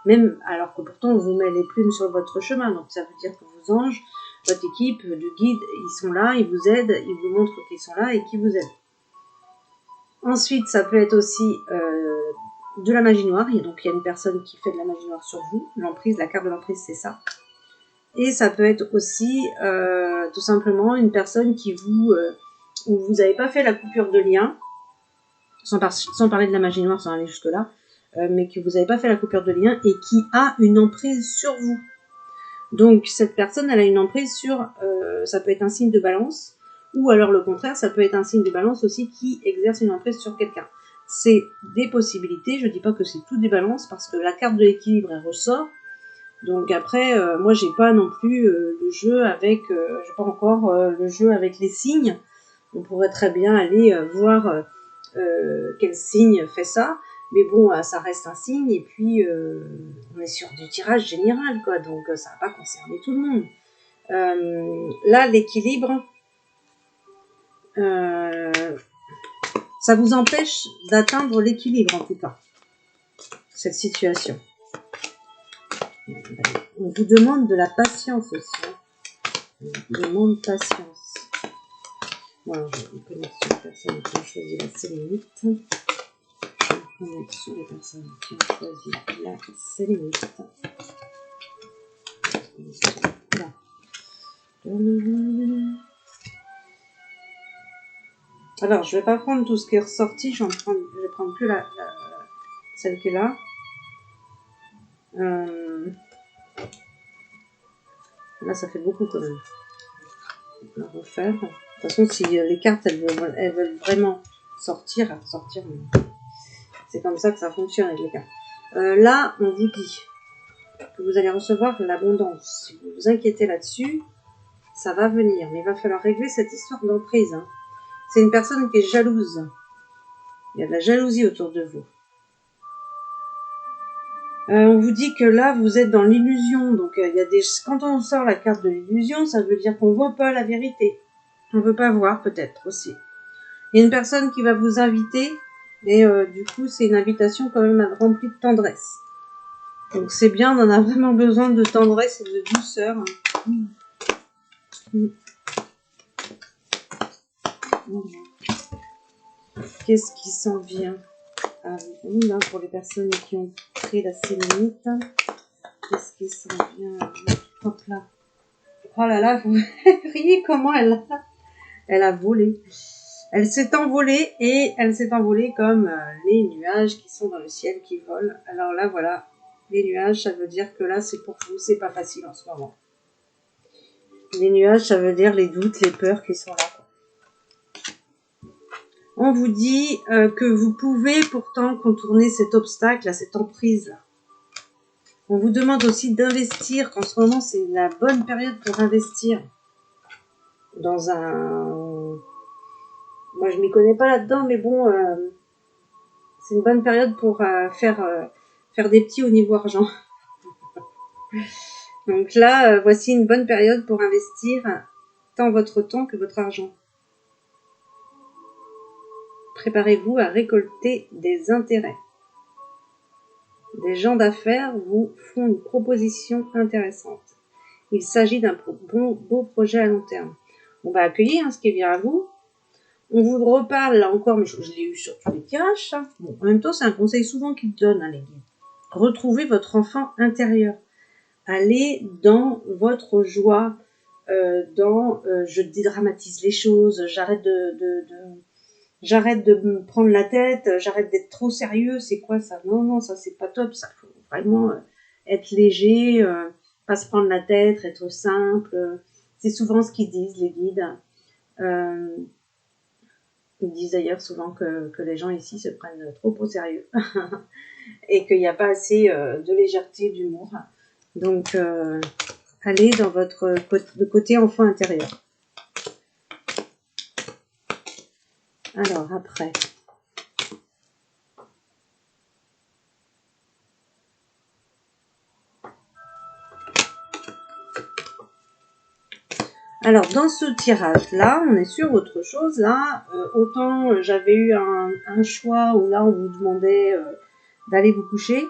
S1: Même alors que pourtant, on vous met les plumes sur votre chemin. Donc, ça veut dire que vos anges, votre équipe de guides, ils sont là, ils vous aident, ils vous montrent qu'ils sont là et qu'ils vous aident. Ensuite, ça peut être aussi de la magie noire. Donc, il y a une personne qui fait de la magie noire sur vous. L'emprise, la carte de l'emprise, c'est ça. Et ça peut être aussi tout simplement une personne qui où vous n'avez pas fait la coupure de lien, sans parler de la magie noire, sans aller jusque-là, mais que vous n'avez pas fait la coupure de lien et qui a une emprise sur vous. Donc, cette personne, elle a une emprise sur... ça peut être un signe de balance, ou alors le contraire, ça peut être un signe de balance aussi qui exerce une emprise sur quelqu'un. C'est des possibilités, je ne dis pas que c'est tout des balances, parce que la carte de l'équilibre, elle ressort. Donc après, moi, j'ai pas non plus le jeu avec... j'ai pas encore le jeu avec les signes. On pourrait très bien aller voir quel signe fait ça. Mais bon, ça reste un signe, et puis on est sur du tirage général, quoi, donc ça va pas concerner tout le monde. Là, l'équilibre, Ça vous empêche d'atteindre l'équilibre, en tout cas, cette situation. On vous demande de la patience aussi. Hein. On vous demande patience. Voilà, je vais vous connecter sur les personnes qui ont choisi la sélénite. Je vais vous connecter sur les personnes qui ont choisi la sélénite. Là. Alors, je vais pas prendre tout ce qui est ressorti, je vais prendre que celle qui est là. Là, ça fait beaucoup quand même. On va refaire. De toute façon, si les cartes, elles veulent vraiment sortir, c'est comme ça que ça fonctionne avec les cartes. Là, on vous dit que vous allez recevoir l'abondance. Si vous vous inquiétez là-dessus, ça va venir. Mais il va falloir régler cette histoire d'emprise. Hein. C'est une personne qui est jalouse. Il y a de la jalousie autour de vous. On vous dit que là, vous êtes dans l'illusion. Donc, quand on sort la carte de l'illusion, ça veut dire qu'on voit pas la vérité. On veut pas voir, peut-être, aussi. Il y a une personne qui va vous inviter. Et du coup, c'est une invitation quand même remplie de tendresse. Donc, c'est bien, on en a vraiment besoin de tendresse et de douceur. Qu'est-ce qui s'en vient à vous, là, pour les personnes qui ont pris la sélénite? Qu'est-ce qui s'en vient? Hop là. Oh là là, vous voyez comment elle a volé. Elle s'est envolée et elle s'est envolée comme les nuages qui sont dans le ciel qui volent. Alors là, voilà, les nuages, ça veut dire que là, c'est pour vous, c'est pas facile en ce moment. Les nuages, ça veut dire les doutes, les peurs qui sont là. On vous dit que vous pouvez pourtant contourner cet obstacle, cette emprise. On vous demande aussi d'investir, qu'en ce moment, c'est la bonne période pour investir dans un... Moi, je m'y connais pas là-dedans, mais bon, c'est une bonne période pour faire des petits au niveau argent. Donc là, voici une bonne période pour investir tant votre temps que votre argent. Préparez-vous à récolter des intérêts. Des gens d'affaires vous font une proposition intéressante. Il s'agit d'un beau projet à long terme. On va accueillir ce qui vient à vous. On vous reparle là encore, mais je l'ai eu sur tous les tirages. Ça. Bon, en même temps, c'est un conseil souvent qu'ils donnent, hein, les guides. Retrouvez votre enfant intérieur. Allez dans votre joie, je dédramatise les choses, j'arrête de me prendre la tête, j'arrête d'être trop sérieux, c'est quoi ça? Non, ça c'est pas top, ça faut vraiment être léger, pas se prendre la tête, être simple. C'est souvent ce qu'ils disent, les guides. Ils disent d'ailleurs souvent que les gens ici se prennent trop au sérieux et qu'il n'y a pas assez de légèreté, d'humour. Donc, allez dans votre côté enfant intérieur. Alors, après. Alors, dans ce tirage-là, on est sur autre chose. Là, autant j'avais eu un choix où là, on vous demandait d'aller vous coucher,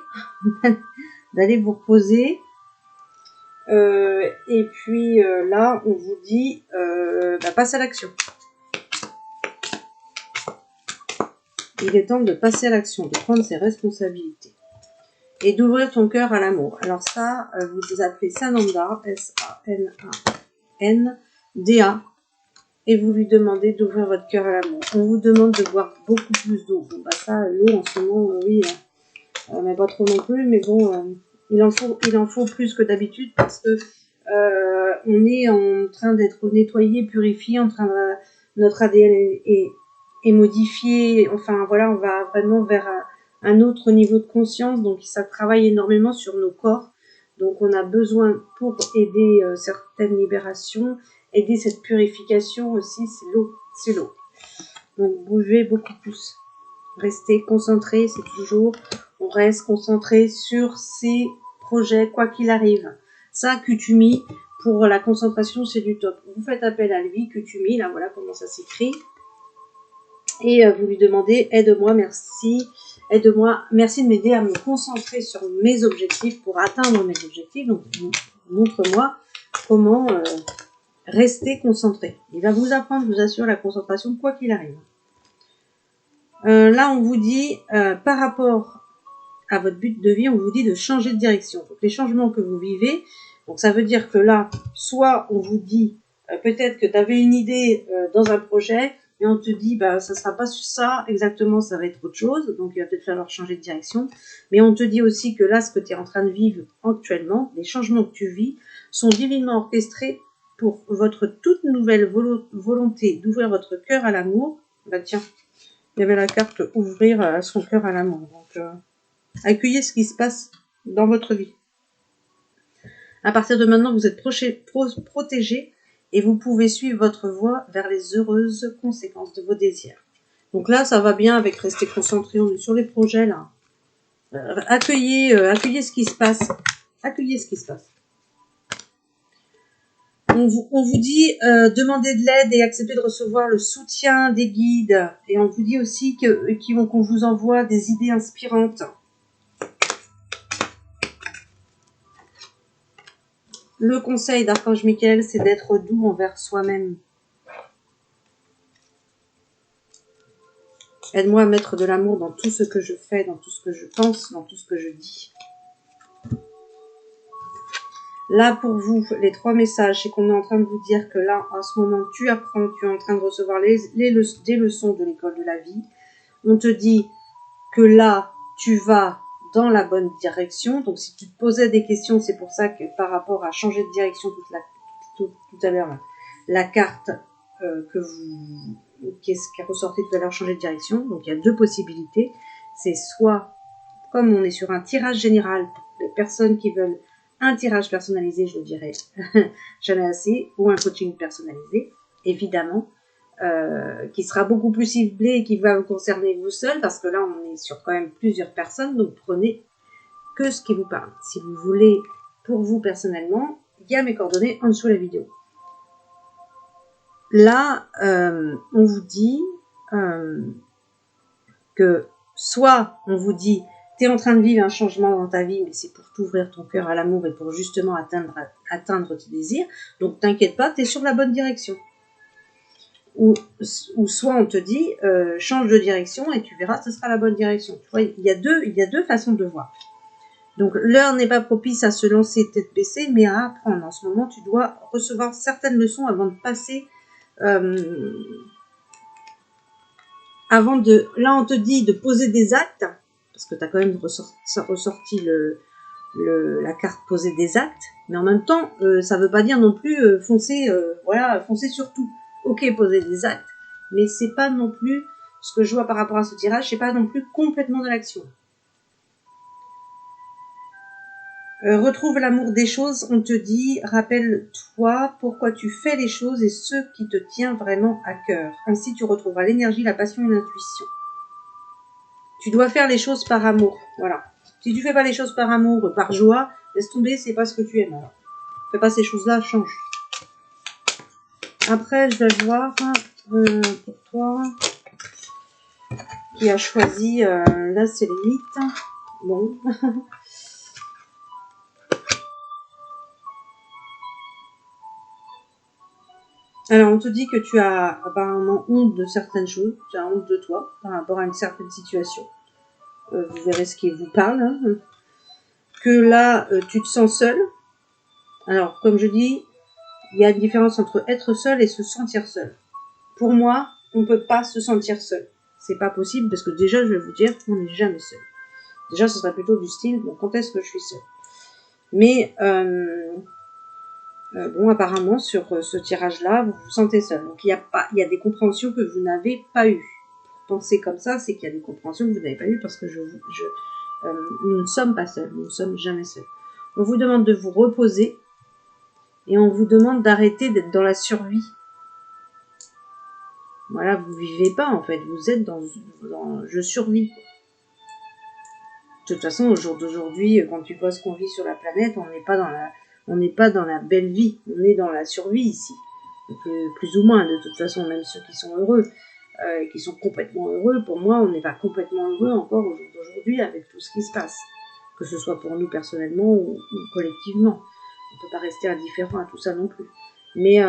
S1: d'aller vous reposer. Et puis là, on vous dit, passe à l'action. Il est temps de passer à l'action, de prendre ses responsabilités. Et d'ouvrir ton cœur à l'amour. Alors ça, vous appelez Sananda, S-A-N-A-N-D-A, et vous lui demandez d'ouvrir votre cœur à l'amour. On vous demande de boire beaucoup plus d'eau. Bon, ça, l'eau en ce moment, oui, mais pas trop non plus, mais bon, il en faut plus que d'habitude parce que on est en train d'être nettoyé, purifié, notre ADN est modifié. Enfin, voilà, on va vraiment vers un autre niveau de conscience, donc ça travaille énormément sur nos corps. Donc on a besoin, pour aider certaines libérations, aider cette purification aussi, c'est l'eau. Donc bougez beaucoup plus. Restez concentrés, on reste concentré sur ces projets, quoi qu'il arrive. Ça, Kutumi, pour la concentration, c'est du top. Vous faites appel à lui, Kutumi, là voilà comment ça s'écrit. Et vous lui demandez, aide-moi, merci, aide-moi, merci de m'aider à me concentrer sur mes objectifs pour atteindre mes objectifs. Donc, montre-moi comment rester concentré. Il va vous apprendre, je vous assure, la concentration, quoi qu'il arrive. Là, on vous dit, par rapport à votre but de vie, on vous dit de changer de direction. Donc, les changements que vous vivez, donc ça veut dire que là, soit on vous dit, peut-être que tu avais une idée dans un projet, et on te dit, bah, ça sera pas ça exactement, ça va être autre chose, donc il va peut-être falloir changer de direction. Mais on te dit aussi que là, ce que tu es en train de vivre actuellement, les changements que tu vis, sont divinement orchestrés pour votre toute nouvelle volonté d'ouvrir votre cœur à l'amour. Bah tiens, il y avait la carte ouvrir son cœur à l'amour. Donc, accueillez ce qui se passe dans votre vie. À partir de maintenant, vous êtes protégé et vous pouvez suivre votre voie vers les heureuses conséquences de vos désirs. Donc là, ça va bien avec rester concentré, on est sur les projets là. Accueillez ce qui se passe. Accueillez ce qui se passe. On vous dit demandez de l'aide et acceptez de recevoir le soutien des guides. Et on vous dit aussi qu'on vous envoie des idées inspirantes. Le conseil d'Archange Michael, c'est d'être doux envers soi-même. Aide-moi à mettre de l'amour dans tout ce que je fais, dans tout ce que je pense, dans tout ce que je dis. Là, pour vous, les 3 messages, c'est qu'on est en train de vous dire que là, en ce moment, tu apprends, tu es en train de recevoir des leçons de l'école de la vie. On te dit que là, tu vas dans la bonne direction. Donc, si tu te posais des questions, c'est pour ça que par rapport à changer de direction tout à l'heure, la carte qui est ressortie tout à l'heure, changer de direction. Donc, il y a 2 possibilités. C'est soit, comme on est sur un tirage général pour les personnes qui veulent un tirage personnalisé, je le dirais jamais assez, ou un coaching personnalisé, évidemment, qui sera beaucoup plus ciblé et qui va vous concerner vous seul, parce que là, on est sur quand même plusieurs personnes, donc prenez que ce qui vous parle. Si vous voulez, pour vous personnellement, il y a mes coordonnées en dessous de la vidéo. Là, on vous dit que soit on vous dit tu es en train de vivre un changement dans ta vie, mais c'est pour t'ouvrir ton cœur à l'amour et pour justement atteindre tes désirs. Donc, t'inquiète pas, tu es sur la bonne direction. Ou soit on te dit, change de direction et tu verras, ce sera la bonne direction. Tu vois, il y a deux façons de voir. Donc, l'heure n'est pas propice à se lancer tête baissée, mais à apprendre. En ce moment, tu dois recevoir certaines leçons avant de passer... Là, on te dit de poser des actes, parce que tu as quand même ressorti la carte poser des actes, mais en même temps, ça ne veut pas dire non plus foncer sur tout. Ok, poser des actes, mais c'est pas non plus, ce que je vois par rapport à ce tirage, c'est pas non plus complètement de l'action. Retrouve l'amour des choses, on te dit, rappelle-toi pourquoi tu fais les choses et ce qui te tient vraiment à cœur. Ainsi, tu retrouveras l'énergie, la passion et l'intuition. Tu dois faire les choses par amour, voilà. Si tu fais pas les choses par amour, par joie, laisse tomber, c'est pas ce que tu aimes. Alors. Fais pas ces choses-là, change. Après, je vais voir pour toi qui a choisi. Là, c'est les 8. Bon. Alors, on te dit que tu as apparemment honte de certaines choses. Tu as honte de toi par rapport à une certaine situation. Vous verrez ce qui vous parle. Hein. Que là, tu te sens seul. Alors, comme je dis, il y a une différence entre être seul et se sentir seul. Pour moi, on ne peut pas se sentir seul. C'est pas possible parce que déjà, je vais vous dire qu'on n'est jamais seul. Déjà, ce serait plutôt du style, bon, quand est-ce que je suis seule? Mais, bon, apparemment, sur ce tirage-là, vous vous sentez seul. Donc, il y a des compréhensions que vous n'avez pas eues. Penser comme ça, c'est qu'il y a des compréhensions que vous n'avez pas eues parce que nous ne sommes pas seuls. Nous ne sommes jamais seuls. On vous demande de vous reposer et on vous demande d'arrêter d'être dans la survie. Voilà, vous vivez pas, en fait. Vous êtes dans je survis. De toute façon, au jour d'aujourd'hui, quand tu vois ce qu'on vit sur la planète, on n'est pas dans la belle vie. On est dans la survie ici. Donc, plus ou moins, de toute façon, même ceux qui sont heureux. qui sont complètement heureux. Pour moi, on n'est pas complètement heureux encore au jour d'aujourd'hui avec tout ce qui se passe, que ce soit pour nous personnellement ou collectivement. On ne peut pas rester indifférent à tout ça non plus. Mais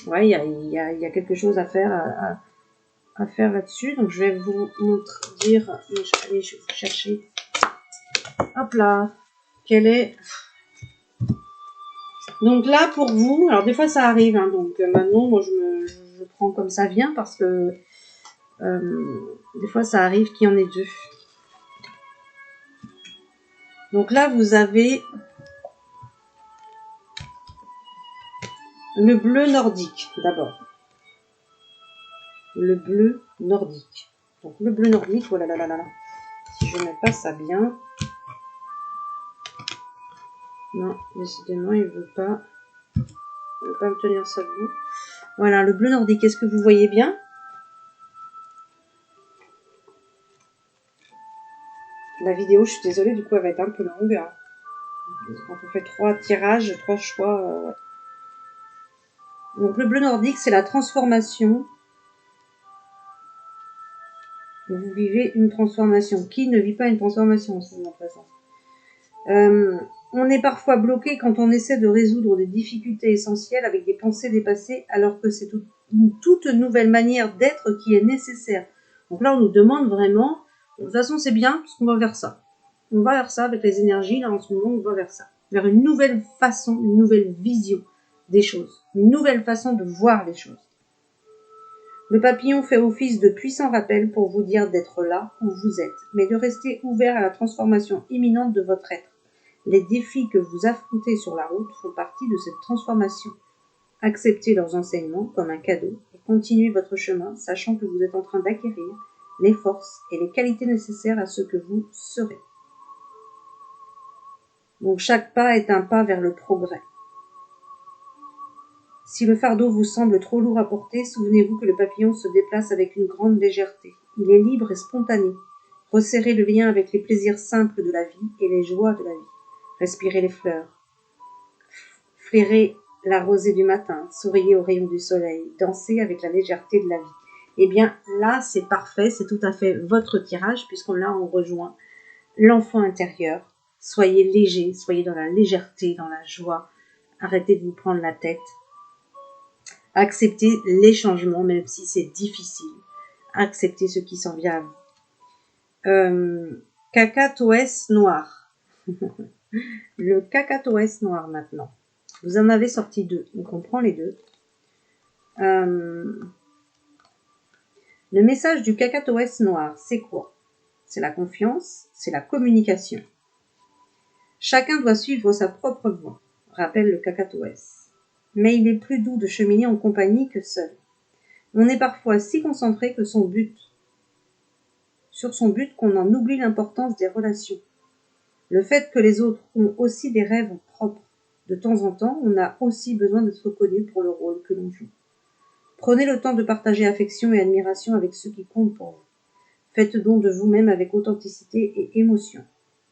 S1: ouais, il y a quelque chose à faire là-dessus. Donc je vais vous dire, je vais vous chercher. Hop là, quelle est. Donc là pour vous, alors des fois ça arrive, hein, donc maintenant moi je prends comme ça vient parce que des fois ça arrive qu'il y en ait deux. Donc là vous avez le bleu nordique d'abord. Le bleu nordique. Donc le bleu nordique, voilà là là là là. Si je mets pas ça bien. Non, décidément il veut pas me tenir ça debout. Voilà, le bleu nordique, est-ce que vous voyez bien? La vidéo, je suis désolée, du coup elle va être un peu longue. Hein. Quand on fait 3 tirages, 3 choix. Ouais. Donc le bleu nordique, c'est la transformation. Vous vivez une transformation. Qui ne vit pas une transformation en ce moment présent? On est parfois bloqué quand on essaie de résoudre des difficultés essentielles avec des pensées dépassées, alors que c'est une toute nouvelle manière d'être qui est nécessaire. Donc là, on nous demande vraiment, de toute façon c'est bien, parce qu'on va vers ça. On va vers ça avec les énergies, là en ce moment, on va vers ça. Vers une nouvelle façon, une nouvelle vision des choses, une nouvelle façon de voir les choses. Le papillon fait office de puissant rappel pour vous dire d'être là où vous êtes, mais de rester ouvert à la transformation imminente de votre être. Les défis que vous affrontez sur la route font partie de cette transformation. Acceptez leurs enseignements comme un cadeau et continuez votre chemin, sachant que vous êtes en train d'acquérir les forces et les qualités nécessaires à ce que vous serez. Donc chaque pas est un pas vers le progrès. Si le fardeau vous semble trop lourd à porter, souvenez-vous que le papillon se déplace avec une grande légèreté. Il est libre et spontané. Resserrez le lien avec les plaisirs simples de la vie et les joies de la vie. Respirez les fleurs. Flairez la rosée du matin. Souriez aux rayons du soleil. Dansez avec la légèreté de la vie. Eh bien, là, c'est parfait. C'est tout à fait votre tirage, puisqu'on là, on rejoint l'enfant intérieur. Soyez léger, soyez dans la légèreté, dans la joie. Arrêtez de vous prendre la tête. Acceptez les changements, même si c'est difficile. Acceptez ce qui s'en vient à vous. Cacatoès noir. Le cacatoès noir maintenant. Vous en avez sorti 2, donc on prend les 2. Le message du cacatoès noir, c'est quoi? C'est la confiance, c'est la communication. Chacun doit suivre sa propre voie, rappelle le cacatoès. Mais il est plus doux de cheminer en compagnie que seul. On est parfois si concentré que sur son but qu'on en oublie l'importance des relations. Le fait que les autres ont aussi des rêves propres. De temps en temps, on a aussi besoin d'être reconnu pour le rôle que l'on joue. Prenez le temps de partager affection et admiration avec ceux qui comptent pour vous. Faites don de vous-même avec authenticité et émotion.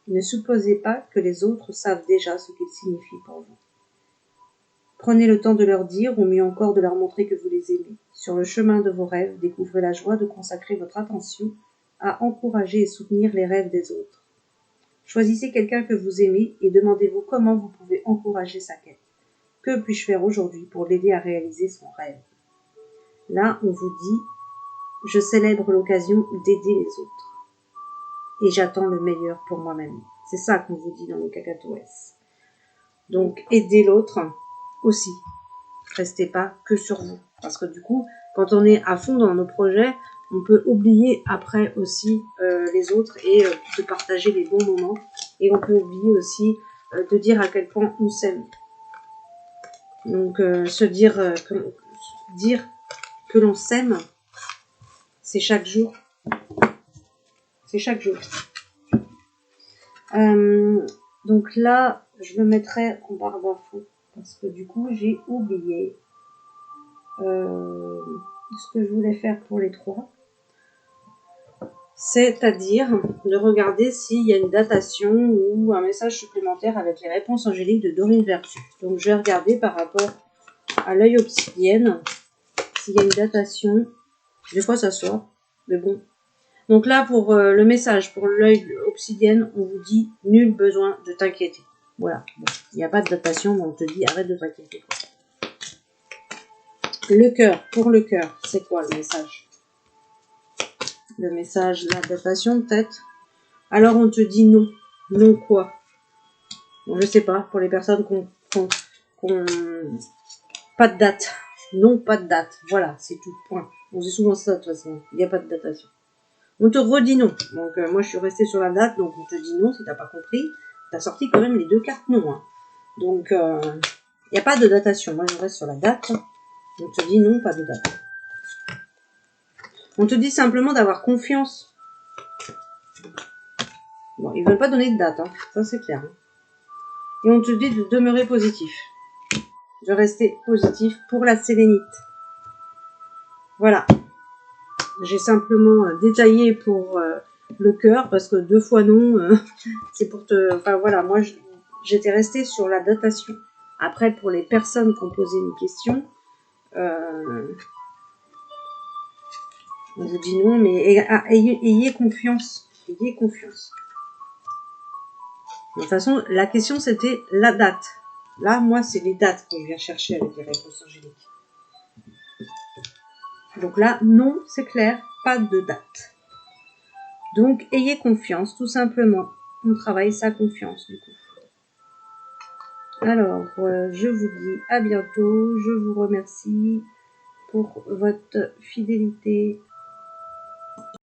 S1: Ne supposez pas que les autres savent déjà ce qu'il signifie pour vous. Prenez le temps de leur dire, ou mieux encore de leur montrer que vous les aimez. Sur le chemin de vos rêves, découvrez la joie de consacrer votre attention à encourager et soutenir les rêves des autres. Choisissez quelqu'un que vous aimez et demandez-vous comment vous pouvez encourager sa quête. Que puis-je faire aujourd'hui pour l'aider à réaliser son rêve? Là, on vous dit, je célèbre l'occasion d'aider les autres. Et j'attends le meilleur pour moi-même. C'est ça qu'on vous dit dans le cacatoès. Donc, aidez l'autre aussi. Restez pas que sur vous. Parce que du coup, quand on est à fond dans nos projets, on peut oublier après aussi les autres et de partager les bons moments. Et on peut oublier aussi de dire à quel point on s'aime. Donc, dire que l'on s'aime, c'est chaque jour. C'est chaque jour. Donc là, je le mettrai en barre d'infos. Parce que du coup, j'ai oublié ce que je voulais faire pour les 3. C'est-à-dire de regarder s'il y a une datation ou un message supplémentaire avec les réponses angéliques de Dorine Vertu. Donc je vais regarder par rapport à l'œil obsidienne s'il y a une datation. Des fois ça sort, mais bon. Donc là pour le message pour l'œil obsidienne, on vous dit nul besoin de t'inquiéter. Voilà, bon, il n'y a pas de datation, mais on te dit arrête de t'inquiéter. Le cœur, pour le cœur, c'est quoi le message? Le message, la datation peut-être. Alors on te dit non. Non quoi? Bon, je sais pas, pour les personnes qui ont pas de date. Non, pas de date. Voilà, c'est tout. Point. On dit souvent ça de toute façon. Il n'y a pas de datation. On te redit non. Donc moi je suis restée sur la date, donc on te dit non si t'as pas compris. T'as sorti quand même les 2 cartes non. Hein. Donc il n'y a pas de datation. Moi je reste sur la date. On te dit non, pas de date. On te dit simplement d'avoir confiance. Bon, ils veulent pas donner de date, hein. Ça c'est clair. Hein. Et on te dit de demeurer positif. De rester positif pour la sélénite. Voilà. J'ai simplement détaillé pour le cœur parce que 2 fois non, c'est pour te... Enfin voilà, moi j'étais restée sur la datation. Après, pour les personnes qui ont posé une question, on vous dit non, mais ayez confiance. Ayez confiance. De toute façon, la question c'était la date. Là, moi, c'est les dates qu'on vient chercher avec les réponses angéliques. Donc là, non, c'est clair, pas de date. Donc, ayez confiance, tout simplement. On travaille sa confiance, du coup. Alors, je vous dis à bientôt. Je vous remercie pour votre fidélité.